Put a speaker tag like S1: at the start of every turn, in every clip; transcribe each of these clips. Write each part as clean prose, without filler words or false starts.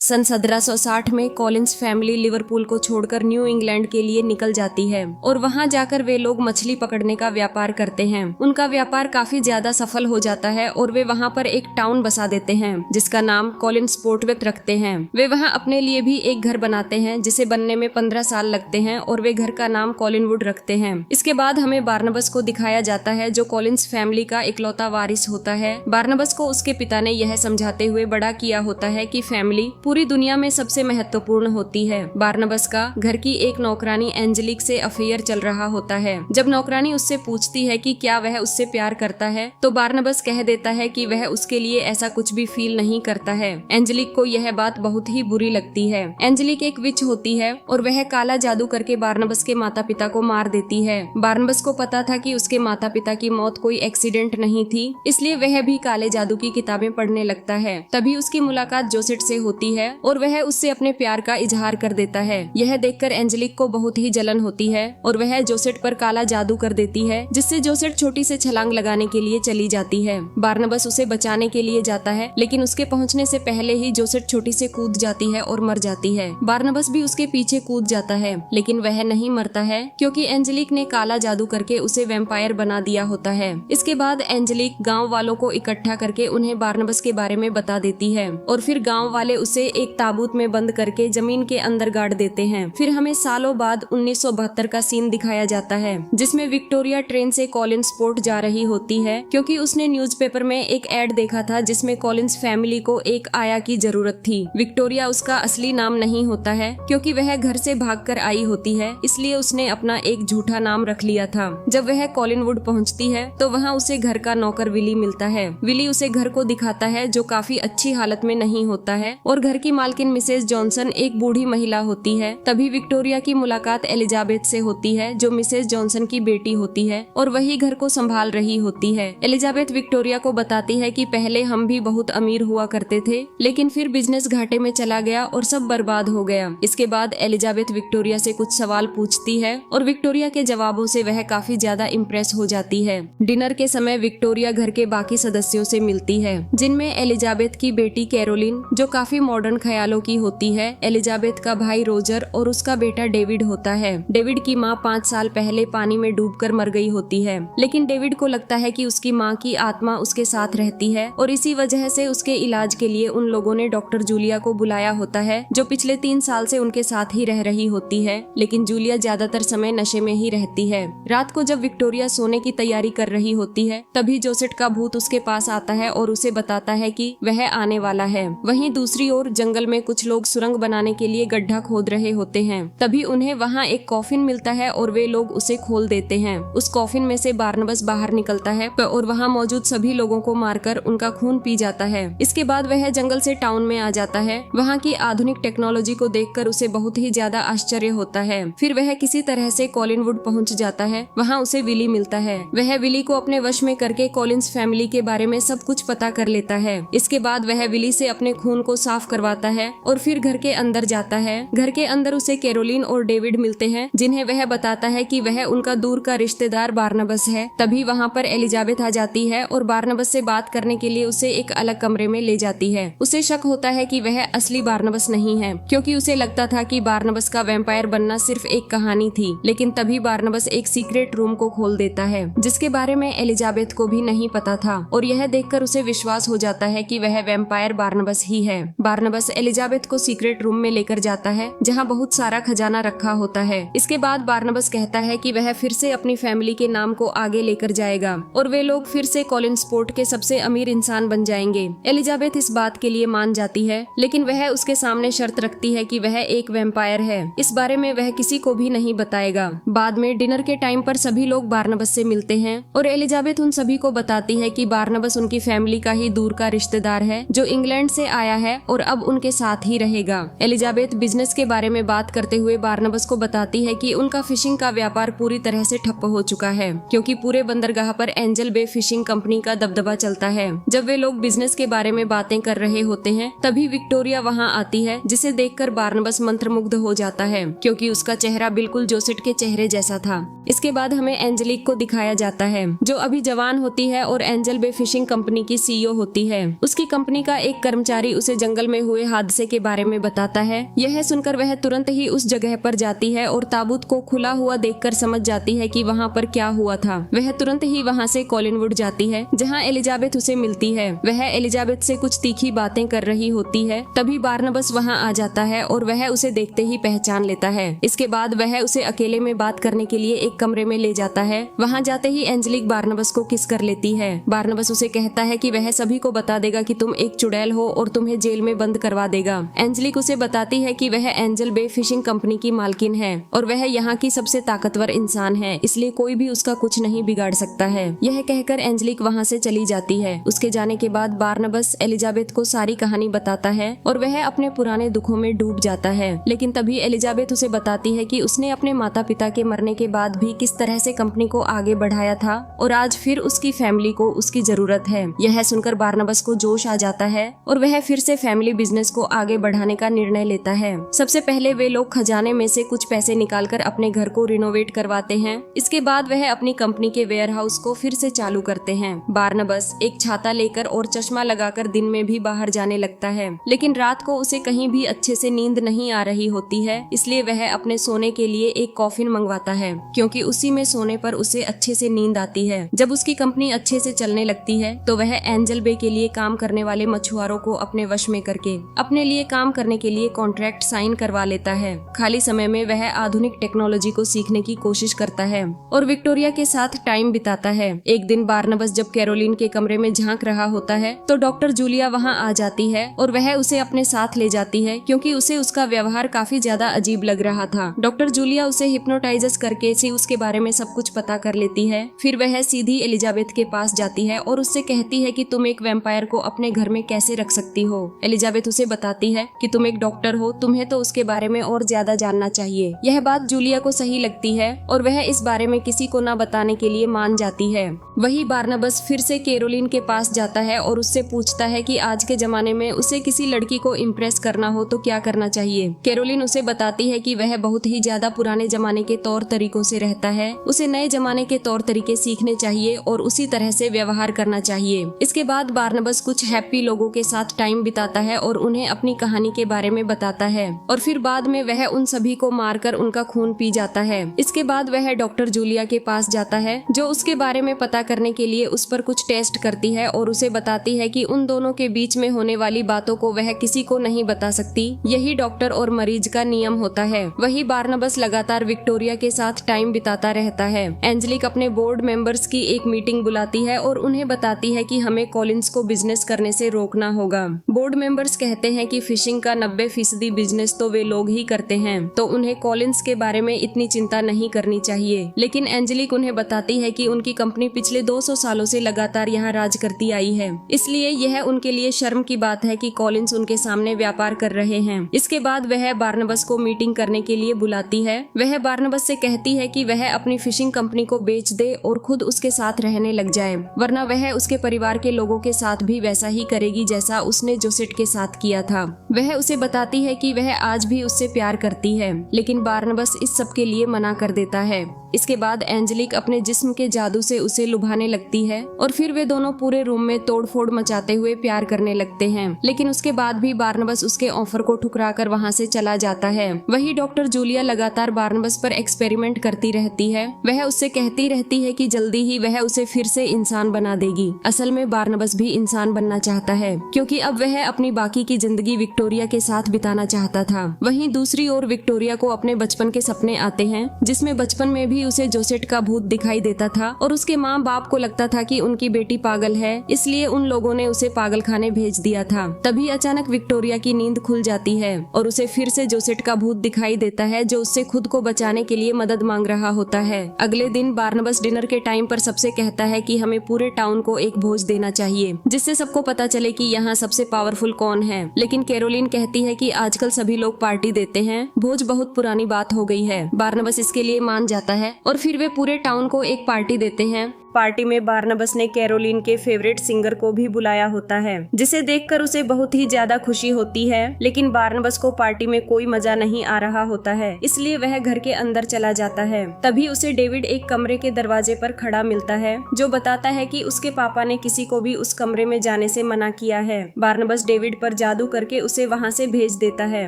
S1: सन 1760 में Collins family Liverpool को छोड़कर न्यू इंग्लैंड के लिए निकल जाती है और वहां जाकर वे लोग मछली पकड़ने का व्यापार करते हैं। उनका व्यापार काफी ज्यादा सफल हो जाता है और वे वहां पर एक टाउन बसा देते हैं जिसका नाम कॉलिंस पोर्टवेथ रखते हैं। वे वहां अपने लिए भी एक घर बनाते हैं जिसे बनने में 15 साल लगते हैं और वे घर का नाम कॉलिनवुड रखते हैं। इसके बाद हमें बार्नबस को दिखाया जाता है जो कॉलिंस फैमिली का इकलौता वारिस होता है। बार्नबस को उसके पिता ने यह समझाते हुए बड़ा किया होता है कि फैमिली पूरी दुनिया में सबसे महत्वपूर्ण होती है। बार्नबस का घर की एक नौकरानी एंजेलिक से अफेयर चल रहा होता है। जब नौकरानी उससे पूछती है कि क्या वह उससे प्यार करता है तो बार्नबस कह देता है कि वह उसके लिए ऐसा कुछ भी फील नहीं करता है। एंजेलिक को यह बात बहुत ही बुरी लगती है। एंजेलिक एक विच होती है और वह काला जादू करके बार्नबस के माता पिता को मार देती है। बार्नबस को पता था कि उसके माता पिता की मौत कोई एक्सीडेंट नहीं थी, इसलिए वह भी काले जादू की किताबें पढ़ने लगता है। तभी उसकी मुलाकात जोसेट से होती है और वह उससे अपने प्यार का इजहार कर देता है। यह देखकर एंजेलिक को बहुत ही जलन होती है और वह जोसेट पर काला जादू कर देती है जिससे जोसेट छोटी से छलांग लगाने के लिए चली जाती है। बार्नबस उसे बचाने के लिए जाता है लेकिन उसके पहुंचने से पहले ही जोसेट छोटी से कूद जाती है और मर जाती है। बार्नबस भी उसके पीछे कूद जाता है लेकिन वह नहीं मरता है क्योंकि एंजेलिक ने काला जादू करके उसे वैम्पायर बना दिया होता है। इसके बाद एंजेलिक गाँव वालों को इकट्ठा करके उन्हें बार्नबस के बारे में बता देती है और फिर गाँव वाले उसे एक ताबूत में बंद करके जमीन के अंदर गाड़ देते हैं। फिर हमें सालों बाद 1972 का सीन दिखाया जाता है जिसमें विक्टोरिया ट्रेन से कॉलिंस पोर्ट जा रही होती है क्योंकि उसने न्यूज़पेपर में एक एड देखा था जिसमें कॉलिंस फैमिली को एक आया की जरूरत थी। विक्टोरिया उसका असली नाम नहीं होता है क्योंकि वह घर से भागकर आई होती है, इसलिए उसने अपना एक झूठा नाम रख लिया था। जब वह कॉलिनवुड पहुंचती है तो वहां उसे घर का नौकर विली मिलता है। विली उसे घर को दिखाता है जो काफी अच्छी हालत में नहीं होता है और घर की मालकिन मिसेस जॉनसन एक बूढ़ी महिला होती है। तभी विक्टोरिया की मुलाकात एलिजाबेथ से होती है जो मिसेस जॉनसन की बेटी होती है और वही घर को संभाल रही होती है। एलिजाबेथ विक्टोरिया को बताती है कि पहले हम भी बहुत अमीर हुआ करते थे लेकिन फिर बिजनेस घाटे में चला गया और सब बर्बाद हो गया। इसके बाद एलिजाबेथ विक्टोरिया से कुछ सवाल पूछती है और विक्टोरिया के जवाबों से वह काफी ज्यादा इम्प्रेस हो जाती है। डिनर के समय विक्टोरिया घर के बाकी सदस्यों से मिलती है जिनमें एलिजाबेथ की बेटी कैरोलिन जो काफी मॉडर्न ख्यालों की होती है, एलिजाबेथ का भाई रोजर और उसका बेटा डेविड होता है। डेविड की माँ 5 साल पहले पानी में डूबकर मर गई होती है लेकिन डेविड को लगता है कि उसकी माँ की आत्मा उसके साथ रहती है और इसी वजह से उसके इलाज के लिए उन लोगों ने डॉक्टर जूलिया को बुलाया होता है जो पिछले 3 साल से उनके साथ ही रह रही होती है। लेकिन जूलिया ज्यादातर समय नशे में ही रहती है। रात को जब विक्टोरिया सोने की तैयारी कर रही होती है तभी जोसेट का भूत उसके पास आता है और उसे बताता है कि वह आने वाला है। वहीं दूसरी ओर जंगल में कुछ लोग सुरंग बनाने के लिए गड्ढा खोद रहे होते हैं। तभी उन्हें वहां एक कॉफिन मिलता है और वे लोग उसे खोल देते हैं। उस कॉफिन में से बार्नबस बाहर निकलता है और वहां मौजूद सभी लोगों को मारकर उनका खून पी जाता है। इसके बाद वह जंगल से टाउन में आ जाता है। वहां की आधुनिक टेक्नोलॉजी को देखकर उसे बहुत ही ज्यादा आश्चर्य होता है। फिर वह किसी तरह से कॉलिनवुड पहुंच जाता है। वहां उसे विली मिलता है। वह विली को अपने वश में करके कॉलिंस फैमिली के बारे में सब कुछ पता कर लेता है। इसके बाद वह विली से अपने खून को साफ करवाता है और फिर घर के अंदर जाता है। घर के अंदर उसे कैरोलिन और डेविड मिलते हैं जिन्हें वह बताता है कि वह उनका दूर का रिश्तेदार बार्नबस है। तभी वहां पर एलिजाबेथ आ जाती है और बार्नबस से बात करने के लिए उसे एक अलग कमरे में ले जाती है। उसे शक होता है कि वह असली बार्नबस नहीं है क्योंकि उसे लगता था कि बार्नबस का वैम्पायर बनना सिर्फ एक कहानी थी। लेकिन तभी बार्नबस एक सीक्रेट रूम को खोल देता है जिसके बारे में एलिजाबेथ को भी नहीं पता था और यह देखकर उसे विश्वास हो जाता है कि वह वैम्पायर बार्नबस ही है। बार्नबस एलिजाबेथ को सीक्रेट रूम में लेकर जाता है जहां बहुत सारा खजाना रखा होता है। इसके बाद बार्नबस कहता है कि वह फिर से अपनी फैमिली के नाम को आगे लेकर जाएगा और वे लोग फिर से कॉलिंस पोर्ट के सबसे अमीर इंसान बन जाएंगे। एलिजाबेथ इस बात के लिए मान जाती है लेकिन वह उसके सामने शर्त रखती है कि वह एक वैम्पायर है। इस बारे में वह किसी को भी नहीं बताएगा। बाद में डिनर के टाइम पर सभी लोग बार्नबस से मिलते हैं और एलिजाबेथ उन सभी को बताती है कि बार्नबस उनकी फैमिली का ही दूर का रिश्तेदार है जो इंग्लैंड से आया है और अब उनके साथ ही रहेगा। एलिजाबेथ बिजनेस के बारे में बात करते हुए बार्नबस को बताती है कि उनका फिशिंग का व्यापार पूरी तरह से ठप्प हो चुका है क्योंकि पूरे बंदरगाह पर एंजल बे फिशिंग कंपनी का दबदबा चलता है। जब वे लोग बिजनेस के बारे में बातें कर रहे होते हैं तभी विक्टोरिया वहां आती है जिसे देखकर बार्नबस मंत्रमुग्ध हो जाता है क्योंकि उसका चेहरा बिल्कुल जोसेट के चेहरे जैसा था। इसके बाद हमें एंजेलिक को दिखाया जाता है जो अभी जवान होती है और एंजल बे फिशिंग कंपनी की सीईओ होती है। उसकी कंपनी का एक कर्मचारी उसे जंगल में हुए हुए हादसे के बारे में बताता है। यह सुनकर वह तुरंत ही उस जगह पर जाती है और ताबूत को खुला हुआ देखकर समझ जाती है कि वहाँ पर क्या हुआ था। वह तुरंत ही वहाँ से कॉलिनवुड जाती है जहाँ एलिजाबेथ उसे मिलती है। वह एलिजाबेथ से कुछ तीखी बातें कर रही होती है। तभी बार्नबस वहाँ आ जाता है और वह उसे देखते ही पहचान लेता है। इसके बाद वह उसे अकेले में बात करने के लिए एक कमरे में ले जाता है। वहाँ जाते ही एंजेलिक बार्नबस को किस कर लेती है। बार्नबस उसे कहता है कि वह सभी को बता देगा कि तुम एक चुड़ैल हो और तुम्हें जेल में बंद करवा देगा। एंजेलिक उसे बताती है कि वह एंजल बे फिशिंग कंपनी की मालकिन है और वह यहाँ की सबसे ताकतवर इंसान है, इसलिए कोई भी उसका कुछ नहीं बिगाड़ सकता है। यह कहकर एंजेलिक वहाँ से चली जाती है। उसके जाने के बाद बार्नबस एलिजाबेथ को सारी कहानी बताता है और वह अपने पुराने दुखों में डूब जाता है। लेकिन तभी एलिजाबेथ उसे बताती है कि उसने अपने माता पिता के मरने के बाद भी किस तरह से कंपनी को आगे बढ़ाया था और आज फिर उसकी फैमिली को उसकी जरूरत है। यह सुनकर बार्नबस को जोश आ जाता है और वह फिर से फैमिली बिजनेस को आगे बढ़ाने का निर्णय लेता है। सबसे पहले वे लोग खजाने में से कुछ पैसे निकालकर अपने घर को रिनोवेट करवाते हैं। इसके बाद वह अपनी कंपनी के वेयर हाउस को फिर से चालू करते हैं। बार्नबस एक छाता लेकर और चश्मा लगाकर दिन में भी बाहर जाने लगता है, लेकिन रात को उसे कहीं भी अच्छे से नींद नहीं आ रही होती है, इसलिए वह अपने सोने के लिए एक कॉफिन मंगवाता है क्योंकि उसी में सोने पर उसे अच्छे से नींद आती है। जब उसकी कंपनी अच्छे से चलने लगती है तो वह एंजल बे के लिए काम करने वाले मछुआरों को अपने वश में करके अपने लिए काम करने के लिए कॉन्ट्रैक्ट साइन करवा लेता है। खाली समय में वह आधुनिक टेक्नोलॉजी को सीखने की कोशिश करता है और विक्टोरिया के साथ टाइम बिताता है। एक दिन बार्नबस जब कैरोलिन के कमरे में झांक रहा होता है तो डॉक्टर जूलिया वहां आ जाती है और वह उसे अपने साथ ले जाती है क्योंकि उसे उसका व्यवहार काफी ज्यादा अजीब लग रहा था। डॉक्टर जूलिया उसे हिप्नोटाइज करके उसके बारे में सब कुछ पता कर लेती है। फिर वह सीधी एलिजाबेथ के पास जाती है और उससे कहती है कि तुम एक वैम्पायर को अपने घर में कैसे रख सकती हो। एलिजाबेथ उसे बताती है कि तुम एक डॉक्टर हो, तुम्हें तो उसके बारे में और ज्यादा जानना चाहिए। यह बात जूलिया को सही लगती है और वह इस बारे में किसी को न बताने के लिए मान जाती है। वही बार्नबस फिर से कैरोलिन के पास जाता है और उससे पूछता है कि आज के जमाने में उसे किसी लड़की को इम्प्रेस करना हो तो क्या करना चाहिए। कैरोलिन उसे बताती है कि वह बहुत ही ज्यादा पुराने जमाने के तौर तरीकों से रहता है, उसे नए जमाने के तौर तरीके सीखने चाहिए और उसी तरह से व्यवहार करना चाहिए। इसके बाद बार्नबस कुछ हैप्पी लोगों के साथ टाइम बिताता है और उन्हें अपनी कहानी के बारे में बताता है और फिर बाद में वह उन सभी को मारकर उनका खून पी जाता है। इसके बाद वह डॉक्टर जूलिया के पास जाता है जो उसके बारे में पता करने के लिए उस पर कुछ टेस्ट करती है और उसे बताती है कि उन दोनों के बीच में होने वाली बातों को वह किसी को नहीं बता सकती। यही डॉक्टर और मरीज का नियम होता है। वही बार्नबस लगातार विक्टोरिया के साथ टाइम बिताता रहता है। एंजेलिक अपने बोर्ड मेंबर्स की एक मीटिंग बुलाती है और उन्हें बताती है कि हमें कॉलिंस को बिजनेस करने से रोकना होगा। बोर्ड मेंबर्स कहते हैं कि फिशिंग का 90% बिजनेस तो वे लोग ही करते हैं, तो उन्हें कॉलिंस के बारे में इतनी चिंता नहीं करनी चाहिए। लेकिन एंजेलिक उन्हें बताती है कि उनकी कंपनी पिछले 200 सालों से लगातार यहाँ राज करती आई है, इसलिए यह उनके लिए शर्म की बात है कि कॉलिंस उनके सामने व्यापार कर रहे हैं। इसके बाद वह बार्नबस को मीटिंग करने के लिए बुलाती है। वह बार्नबस से कहती है कि वह अपनी फिशिंग कंपनी को बेच दे और खुद उसके साथ रहने लग जाए, वरना वह उसके परिवार के लोगों के साथ भी वैसा ही करेगी जैसा उसने जोसेट के साथ किया था। वह उसे बताती है कि वह आज भी उससे प्यार करती है, लेकिन बार्नबस इस सब के लिए मना कर देता है। इसके बाद एंजेलिक अपने जिस्म के जादू से उसे लुभाने लगती है और फिर वे दोनों पूरे रूम में तोड़फोड़ मचाते हुए प्यार करने लगते हैं। लेकिन उसके बाद भी बार्नबस उसके ऑफर को ठुकराकर वहां से चला जाता है। वही डॉक्टर जूलिया लगातार बार्नबस पर एक्सपेरिमेंट करती रहती है। वह उससे कहती रहती है कि जल्दी ही वह उसे फिर से इंसान बना देगी। असल में बार्नबस भी इंसान बनना चाहता है क्योंकि अब वह अपनी बाकी की जिंदगी विक्टोरिया के साथ बिताना चाहता था। वहीं दूसरी ओर विक्टोरिया को अपने बचपन के सपने आते हैं, जिसमें बचपन में भी उसे जोसेट का भूत दिखाई देता था और उसके माँ बाप को लगता था कि उनकी बेटी पागल है, इसलिए उन लोगों ने उसे पागल खाने भेज दिया था। तभी अचानक विक्टोरिया की नींद खुल जाती है और उसे फिर से जोसेट का भूत दिखाई देता है जो उससे खुद को बचाने के लिए मदद मांग रहा होता है। अगले दिन बार्नबस डिनर के टाइम पर सबसे कहता है कि हमें पूरे टाउन को एक भोज देना चाहिए, जिससे सबको पता चले कि यहाँ सबसे पावरफुल कौन है। लेकिन कैरोलिन कहती है कि आजकल सभी लोग पार्टी देते हैं, भोज बहुत पुरानी बात हो गई है। बार्नबस इसके लिए मान जाता है और फिर वे पूरे टाउन को एक पार्टी देते हैं। पार्टी में बार्नबस ने कैरोलिन के फेवरेट सिंगर को भी बुलाया होता है, जिसे देखकर उसे बहुत ही ज्यादा खुशी होती है। लेकिन बार्नबस को पार्टी में कोई मजा नहीं आ रहा होता है, इसलिए वह घर के अंदर चला जाता है। तभी उसे डेविड एक कमरे के दरवाजे पर खड़ा मिलता है, जो बताता है कि उसके पापा ने किसी को भी उस कमरे में जाने से मना किया है। बार्नबस डेविड पर जादू करके उसे वहाँ से भेज देता है।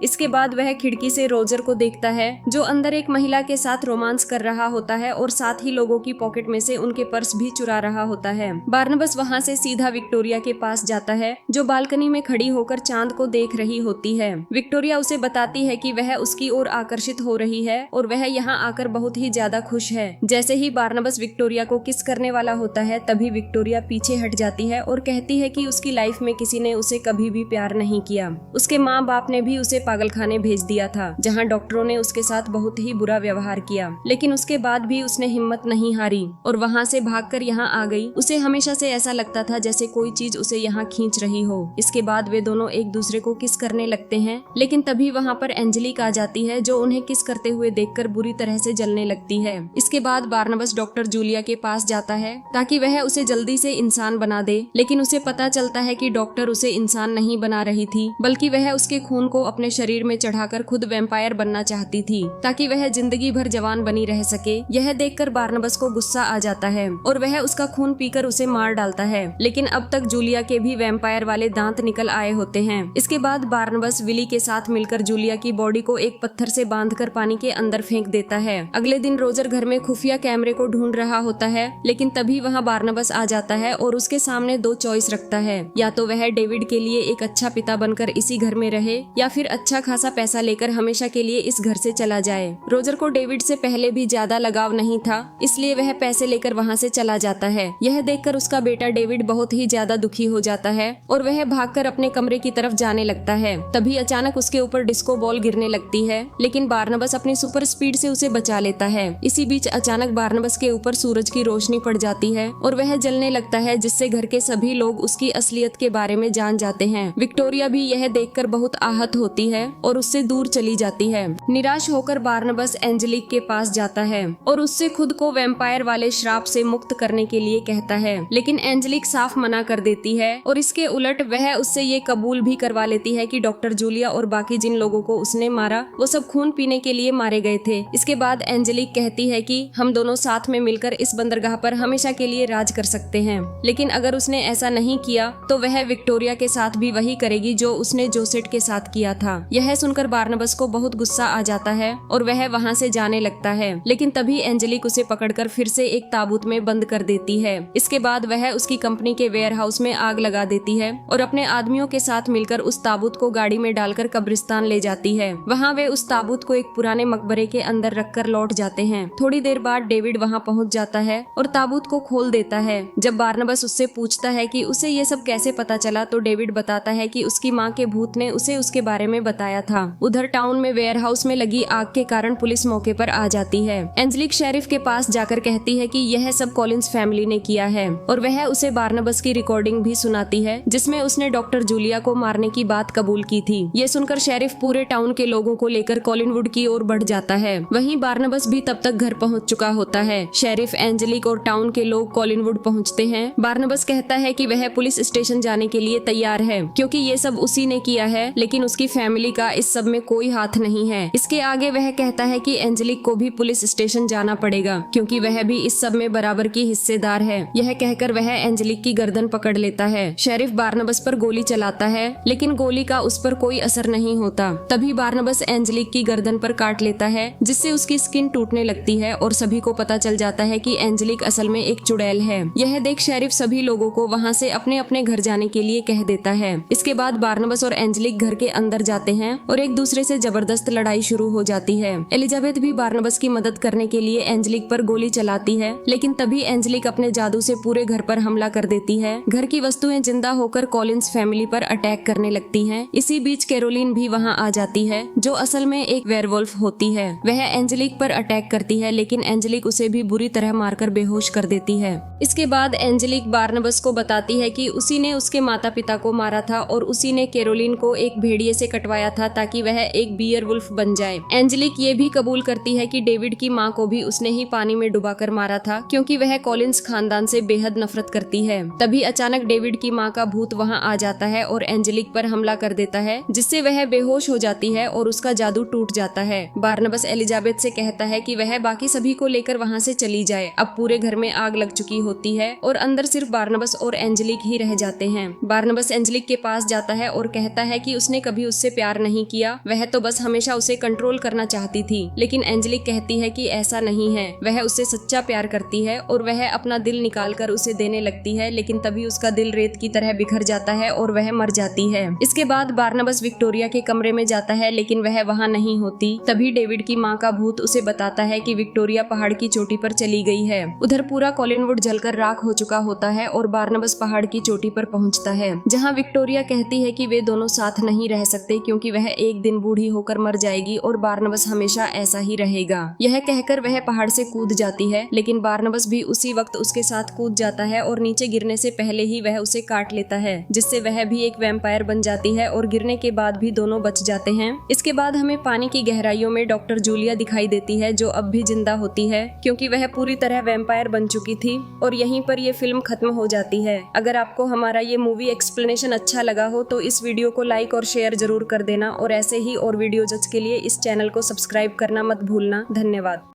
S1: इसके बाद वह खिड़की से रोजर को देखता है, जो अंदर एक महिला के साथ रोमांस कर रहा होता है और साथ ही लोगों की पॉकेट में से उनके पर्स भी चुरा रहा होता है। बार्नबस वहाँ से सीधा विक्टोरिया के पास जाता है, जो बालकनी में खड़ी होकर चांद को देख रही होती है। विक्टोरिया उसे बताती है कि वह उसकी ओर आकर्षित हो रही है और वह यहाँ आकर बहुत ही ज्यादा खुश है। जैसे ही बार्नबस विक्टोरिया को किस करने वाला होता है, तभी विक्टोरिया पीछे हट जाती है और कहती है कि उसकी लाइफ में किसी ने उसे कभी भी प्यार नहीं किया। उसके माँ बाप ने भी उसे पागलखाने भेज दिया था, जहाँ डॉक्टरों ने उसके साथ बहुत ही बुरा व्यवहार किया। लेकिन उसके बाद भी उसने हिम्मत नहीं हारी और वहाँ से भागकर यहाँ आ गई। उसे हमेशा से ऐसा लगता था जैसे कोई चीज उसे यहाँ खींच रही हो। इसके बाद वे दोनों एक दूसरे को किस करने लगते हैं, लेकिन तभी वहाँ पर एंजेलिक आ जाती है, जो उन्हें किस करते हुए देखकर बुरी तरह से जलने लगती है। इसके बाद बार्नबस डॉक्टर जूलिया के पास जाता है ताकि वह उसे जल्दी से इंसान बना दे, लेकिन उसे पता चलता है कि डॉक्टर उसे इंसान नहीं बना रही थी, बल्कि वह उसके खून को अपने शरीर में चढ़ाकर खुद वैम्पायर बनना चाहती थी, ताकि वह जिंदगी भर जवान बनी रह सके। यह देखकर बार्नबस को गुस्सा आ जाता है और वह उसका खून पीकर उसे मार डालता है। लेकिन अब तक जूलिया के भी वैम्पायर वाले दांत निकल आए होते हैं। इसके बाद बार्नबस विली के साथ मिलकर जूलिया की बॉडी को एक पत्थर से बांधकर पानी के अंदर फेंक देता है। अगले दिन रोजर घर में खुफिया कैमरे को ढूंढ रहा होता है, लेकिन तभी वहाँ बार्नबस आ जाता है और उसके सामने दो चॉइस रखता है, या तो वह डेविड के लिए एक अच्छा पिता बनकर इसी घर में रहे, या फिर अच्छा खासा पैसा लेकर हमेशा के लिए इस घर से चला जाए। रोजर को डेविड से पहले भी ज्यादा लगाव नहीं था, इसलिए वह पैसे लेकर वहाँ से चला जाता है। यह देखकर उसका बेटा डेविड बहुत ही ज्यादा दुखी हो जाता है और वह भागकर अपने कमरे की तरफ जाने लगता है। तभी अचानक उसके ऊपर डिस्को बॉल गिरने लगती है, लेकिन बार्नबस अपनी सुपर स्पीड से उसे बचा लेता है। इसी बीच अचानक बार्नबस के ऊपर सूरज की रोशनी पड़ जाती है और वह जलने लगता है, जिससे घर के सभी लोग उसकी असलियत के बारे में जान जाते हैं। विक्टोरिया भी यह देखकर बहुत आहत होती है और उससे दूर चली जाती है। निराश होकर बार्नबस एंजेलिक के पास जाता है और उससे खुद को वैम्पायर वाले श्राप से मुक्त करने के लिए कहता है, लेकिन एंजेलिक साफ मना कर देती है और इसके उलट वह उससे ये कबूल भी करवा लेती है कि डॉक्टर जूलिया और बाकी जिन लोगों को उसने मारा वो सब खून पीने के लिए मारे गए थे। इसके बाद एंजेलिक कहती है कि हम दोनों साथ में मिलकर इस बंदरगाह पर हमेशा के लिए राज कर सकते हैं, लेकिन अगर उसने ऐसा नहीं किया तो वह विक्टोरिया के साथ भी वही करेगी जो उसने जोसेट के साथ किया था। यह सुनकर बार्नबस को बहुत गुस्सा आ जाता है और वह वहाँ से जाने लगता है, लेकिन तभी एंजेलिक उसे पकड़कर फिर से एक ताबूत में बंद कर देती है। इसके बाद वह उसकी कंपनी के वेयर हाउस में आग लगा देती है और अपने आदमियों के साथ मिलकर उस ताबूत को गाड़ी में डालकर कब्रिस्तान ले जाती है। वहाँ वे उस ताबूत को एक पुराने मकबरे के अंदर रखकर लौट जाते हैं। थोड़ी देर बाद डेविड वहाँ पहुँच जाता है और ताबूत को खोल देता है। जब बार्नबस उससे पूछता है कि उसे ये सब कैसे पता चला, तो डेविड बताता है कि उसकी माँ के भूत ने उसे उसके बारे में बताया था। उधर टाउन में वेयर हाउस में लगी आग के कारण पुलिस मौके पर आ जाती है। एंजेलिक शेरिफ के पास जाकर कहती है कि यह सब कॉलिंस फैमिली ने किया है और वह उसे बार्नबस की रिकॉर्डिंग भी सुनाती है, जिसमें उसने डॉक्टर जूलिया को मारने की बात कबूल की थी। ये सुनकर शेरिफ पूरे टाउन के लोगों को लेकर कॉलिनवुड की ओर बढ़ जाता है। वहीं बार्नबस भी तब तक घर पहुंच चुका होता है। शेरिफ, एंजेलिक और टाउन के लोग कॉलिनवुड पहुंचते हैं। बार्नबस कहता है कि वह पुलिस स्टेशन जाने के लिए तैयार है, क्योंकि ये सब उसी ने किया है, लेकिन उसकी फैमिली का इस सब में कोई हाथ नहीं है। इसके आगे वह कहता है कि एंजेलिक को भी पुलिस स्टेशन जाना पड़ेगा, क्योंकि वह भी इस सब में बराबर की हिस्सेदार है। यह कहकर वह एंजेलिक की गर्दन पकड़ लेता है। शेरिफ बार्नबस पर गोली चलाता है, लेकिन गोली का उस पर कोई असर नहीं होता। तभी बार्नबस एंजेलिक की गर्दन पर काट लेता है, जिससे उसकी स्किन टूटने लगती है और सभी को पता चल जाता है कि एंजेलिक असल में एक चुड़ैल है। यह देख शेरिफ सभी लोगों को वहाँ से अपने अपने घर जाने के लिए कह देता है। इसके बाद बार्नबस और एंजेलिक घर के अंदर जाते हैं और एक दूसरे से जबरदस्त लड़ाई शुरू हो जाती है। एलिजाबेथ भी बार्नबस की मदद करने के लिए एंजेलिक पर गोली चलाती है, लेकिन तभी एंजेलिक अपने जादू से पूरे घर पर हमला कर देती है। घर की वस्तुएं जिंदा होकर कॉलिंस फैमिली पर अटैक करने लगती हैं। इसी बीच कैरोलिन भी वहां आ जाती है, जो असल में एक वेयरवुल्फ होती है। वह एंजेलिक पर अटैक करती है, लेकिन एंजेलिक उसे भी बुरी तरह मारकर बेहोश कर देती है। इसके बाद एंजेलिक बार्नबस को बताती है कि उसी ने उसके माता पिता को मारा था और उसी ने कैरोलिन को एक भेड़िए से कटवाया था ताकि वह एक बियर वुल्फ बन जाए। एंजेलिक ये भी कबूल करती है कि डेविड की माँ को भी उसने ही पानी में डुबाकर मारा था, क्योंकि वह कॉलिंस खानदान से बेहद नफरत करती है। तभी अचानक डेविड की माँ का भूत वहाँ आ जाता है और एंजेलिक पर हमला कर देता है, जिससे वह बेहोश हो जाती है और उसका जादू टूट जाता है। बार्नबस एलिजाबेथ से कहता है कि वह बाकी सभी को लेकर वहाँ से चली जाए। अब पूरे घर में आग लग चुकी होती है और अंदर सिर्फ बार्नबस और एंजेलिक ही रह जाते हैं। बार्नबस एंजेलिक के पास जाता है और कहता है कि उसने कभी उससे प्यार नहीं किया, वह तो बस हमेशा उसे कंट्रोल करना चाहती थी। लेकिन एंजेलिक कहती है कि ऐसा नहीं है, वह उससे सच्चा प्यार करती है और वह अपना दिल निकाल कर उसे देने लगती है। लेकिन तभी उसका दिल रेत की तरह बिखर जाता है और वह मर जाती है। इसके बाद बार्नबस विक्टोरिया के कमरे में जाता है, लेकिन वह वहाँ नहीं होती। तभी डेविड की माँ का भूत उसे बताता है कि विक्टोरिया पहाड़ की चोटी पर चली गई है। उधर पूरा कॉलिनवुड जलकर राख हो चुका होता है और बार्नबस पहाड़ की चोटी पर पहुंचता है, जहां विक्टोरिया कहती है कि वे दोनों साथ नहीं रह सकते क्योंकि वह एक दिन बूढ़ी होकर मर जाएगी और बार्नबस हमेशा ऐसा ही रहेगा। यह कहकर वह पहाड़ से कूद जाती है, लेकिन बार्नबस भी उसी वक्त उसके साथ कूद जाता है और नीचे गिरने से पहले ही वह उसे काट लेता है, जिससे वह भी एक वैम्पायर बन जाती है और गिरने के बाद भी दोनों बच जाते हैं। इसके बाद हमें पानी की गहराइयों में डॉक्टर जूलिया दिखाई देती है, जो अब भी जिंदा होती है क्योंकि वह पूरी तरह वैम्पायर बन चुकी थी। और यहीं पर ये फिल्म खत्म हो जाती है। अगर आपको हमारा ये मूवी एक्सप्लेनेशन अच्छा लगा हो तो इस वीडियो को लाइक और शेयर जरूर कर देना और ऐसे ही और वीडियोज के लिए इस चैनल को सब्सक्राइब करना मत भूलना। धन्यवाद।